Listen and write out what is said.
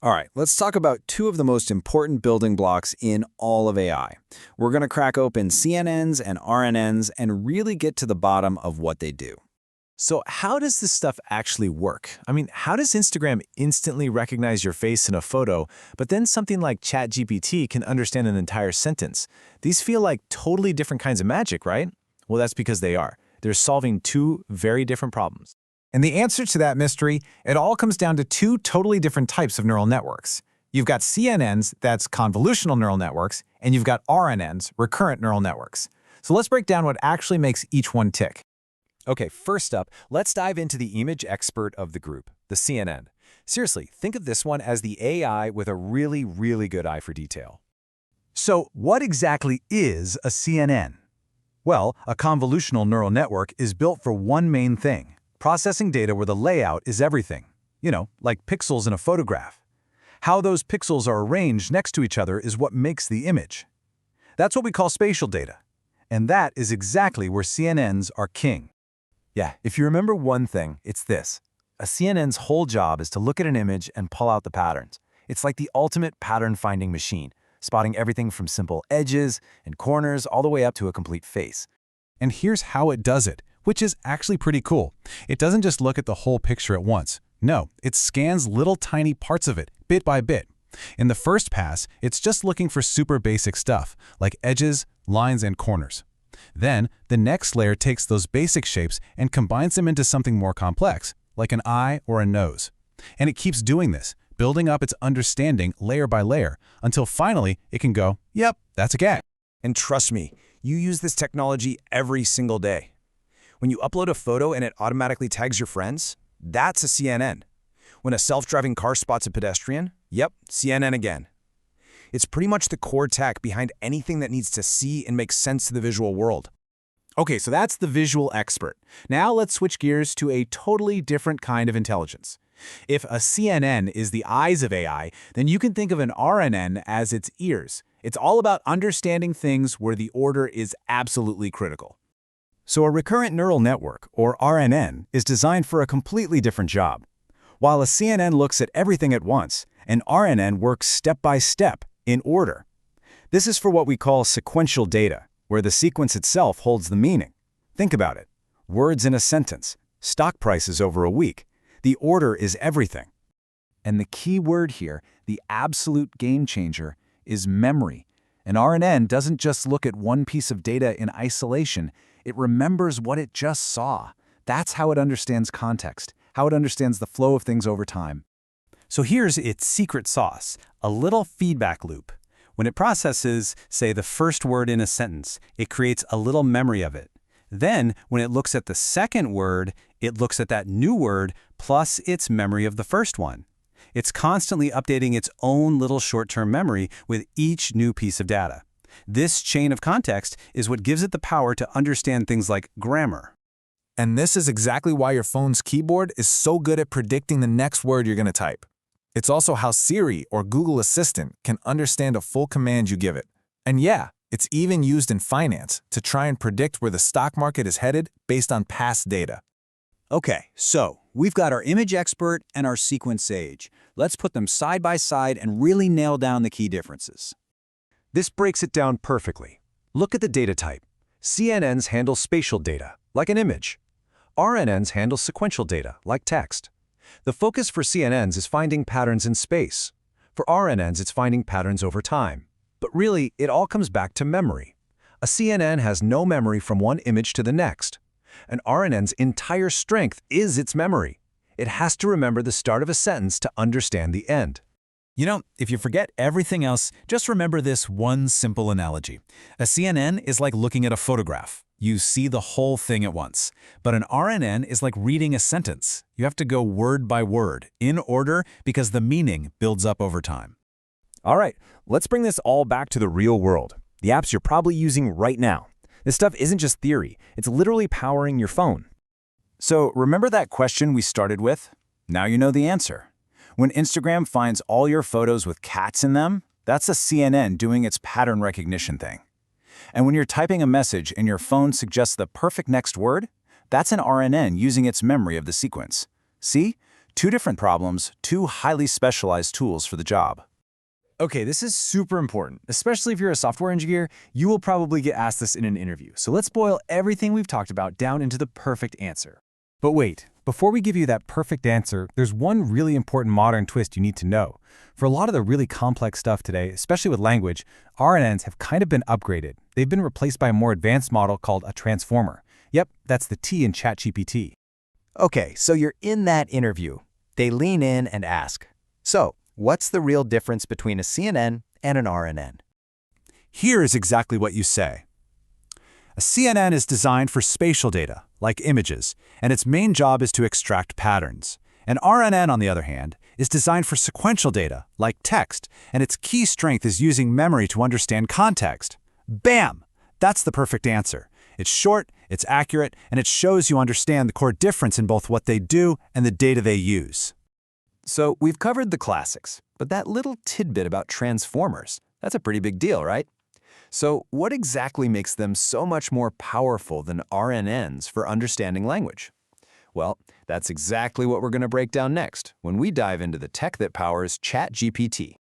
All right, let's talk about two of the most important building blocks in all of AI. We're going to crack open CNNs and RNNs and really get to the bottom of what they do. So how does this stuff actually work? I mean, how does Instagram instantly recognize your face in a photo, but then something like ChatGPT can understand an entire sentence? These feel like totally different kinds of magic, right? Well, that's because they are. They're solving two very different problems. And the answer to that mystery, it all comes down to two totally different types of neural networks. You've got CNNs, that's convolutional neural networks, and you've got RNNs, recurrent neural networks. So let's break down what actually makes each one tick. Okay, first up, let's dive into the image expert of the group, the CNN. Seriously, think of this one as the AI with a really, really good eye for detail. So what exactly is a CNN? Well, a convolutional neural network is built for one main thing: processing data where the layout is everything. You know, like pixels in a photograph. How those pixels are arranged next to each other is what makes the image. That's what we call spatial data. And that is exactly where CNNs are king. Yeah, if you remember one thing, it's this. A CNN's whole job is to look at an image and pull out the patterns. It's like the ultimate pattern-finding machine, spotting everything from simple edges and corners all the way up to a complete face. And here's how it does it, which is actually pretty cool. It doesn't just look at the whole picture at once. No, it scans little tiny parts of it, bit by bit. In the first pass, it's just looking for super basic stuff, like edges, lines, and corners. Then, the next layer takes those basic shapes and combines them into something more complex, like an eye or a nose. And it keeps doing this, building up its understanding layer by layer, until finally it can go, yep, that's a gag. And trust me, you use this technology every single day. When you upload a photo and it automatically tags your friends, that's a CNN. When a self-driving car spots a pedestrian, yep, CNN again. It's pretty much the core tech behind anything that needs to see and make sense to the visual world. Okay, so that's the visual expert. Now let's switch gears to a totally different kind of intelligence. If a CNN is the eyes of AI, then you can think of an RNN as its ears. It's all about understanding things where the order is absolutely critical. So a recurrent neural network, or RNN, is designed for a completely different job. While a CNN looks at everything at once, an RNN works step by step, in order. This is for what we call sequential data, where the sequence itself holds the meaning. Think about it. Words in a sentence, stock prices over a week. The order is everything. And the key word here, the absolute game changer, is memory. An RNN doesn't just look at one piece of data in isolation, it remembers what it just saw. That's how it understands context, how it understands the flow of things over time. So here's its secret sauce, a little feedback loop. When it processes, say, the first word in a sentence, it creates a little memory of it. Then, when it looks at the second word, it looks at that new word plus its memory of the first one. It's constantly updating its own little short-term memory with each new piece of data. This chain of context is what gives it the power to understand things like grammar. And this is exactly why your phone's keyboard is so good at predicting the next word you're going to type. It's also how Siri or Google Assistant can understand a full command you give it. And yeah, it's even used in finance to try and predict where the stock market is headed based on past data. Okay, so we've got our image expert and our sequence sage. Let's put them side by side and really nail down the key differences. This breaks it down perfectly. Look at the data type. CNNs handle spatial data, like an image. RNNs handle sequential data, like text. The focus for CNNs is finding patterns in space. For RNNs, it's finding patterns over time. But really, it all comes back to memory. A CNN has no memory from one image to the next. An RNN's entire strength is its memory. It has to remember the start of a sentence to understand the end. You know, if you forget everything else, just remember this one simple analogy. A CNN is like looking at a photograph. You see the whole thing at once. But an RNN is like reading a sentence. You have to go word by word, in order, because the meaning builds up over time. All right, let's bring this all back to the real world. The apps you're probably using right now. This stuff isn't just theory, it's literally powering your phone. So remember that question we started with? Now you know the answer. When Instagram finds all your photos with cats in them, that's a CNN doing its pattern recognition thing. And when you're typing a message and your phone suggests the perfect next word, that's an RNN using its memory of the sequence. See? Two different problems, two highly specialized tools for the job. Okay, this is super important, especially if you're a software engineer. You will probably get asked this in an interview. So let's boil everything we've talked about down into the perfect answer. But wait, before we give you that perfect answer, there's one really important modern twist you need to know. For a lot of the really complex stuff today, especially with language, RNNs have kind of been upgraded. They've been replaced by a more advanced model called a transformer. Yep, that's the T in ChatGPT. Okay, so you're in that interview. They lean in and ask, so what's the real difference between a CNN and an RNN? Here is exactly what you say. A CNN is designed for spatial data, like images, and its main job is to extract patterns. An RNN, on the other hand, is designed for sequential data, like text, and its key strength is using memory to understand context. Bam! That's the perfect answer. It's short, it's accurate, and it shows you understand the core difference in both what they do and the data they use. So we've covered the classics, but that little tidbit about transformers, that's a pretty big deal, right? So what exactly makes them so much more powerful than RNNs for understanding language? Well, that's exactly what we're going to break down next when we dive into the tech that powers ChatGPT.